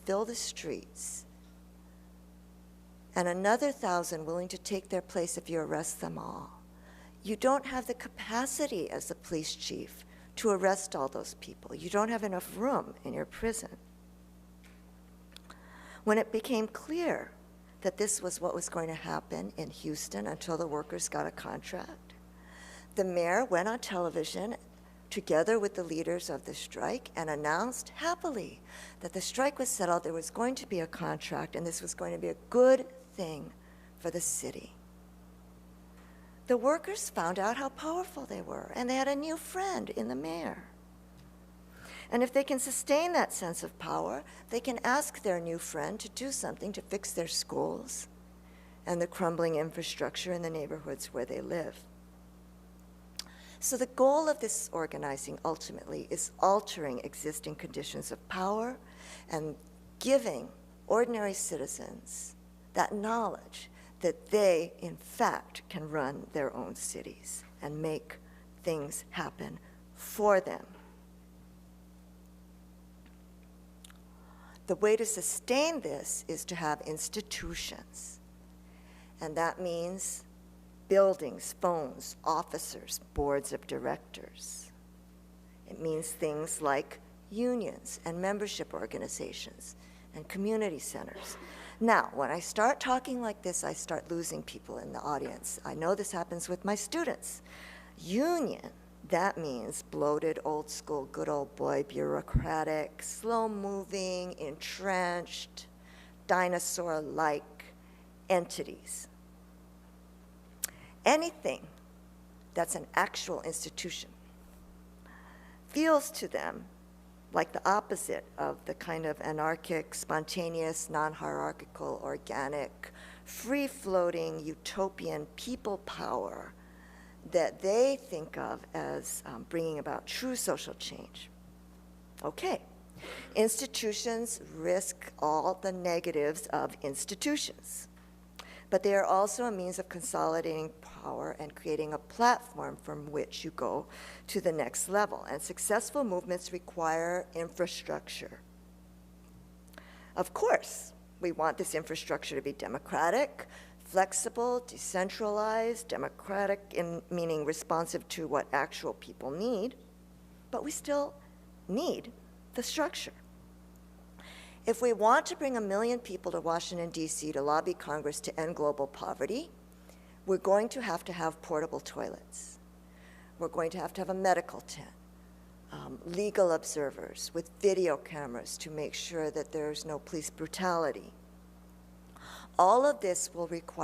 fill the streets, and another 1,000 willing to take their place if you arrest them all, you don't have the capacity as the police chief to arrest all those people. You don't have enough room in your prison. When it became clear that this was what was going to happen in Houston until the workers got a contract, the mayor went on television together with the leaders of the strike and announced happily that the strike was settled, there was going to be a contract, and this was going to be a good thing for the city. The workers found out how powerful they were, and they had a new friend in the mayor. And if they can sustain that sense of power, they can ask their new friend to do something to fix their schools and the crumbling infrastructure in the neighborhoods where they live. So the goal of this organizing ultimately is altering existing conditions of power and giving ordinary citizens that knowledge that they, in fact, can run their own cities and make things happen for them. The way to sustain this is to have institutions. And that means buildings, phones, officers, boards of directors. It means things like unions and membership organizations and community centers. Now, when I start talking like this, I start losing people in the audience. I know this happens with my students. Union, that means bloated, old school, good old boy, bureaucratic, slow-moving, entrenched, dinosaur-like entities. Anything that's an actual institution feels to them like the opposite of the kind of anarchic, spontaneous, non-hierarchical, organic, free-floating, utopian people power that they think of as bringing about true social change. Okay, institutions risk all the negatives of institutions, but they are also a means of consolidating power and creating a platform from which you go to the next level. And successful movements require infrastructure. Of course, we want this infrastructure to be democratic, flexible, decentralized, democratic in meaning responsive to what actual people need, but we still need the structure. If we want to bring 1 million people to Washington, D.C. to lobby Congress to end global poverty, we're going to have portable toilets. We're going to have a medical tent, legal observers with video cameras to make sure that there's no police brutality. All of this will require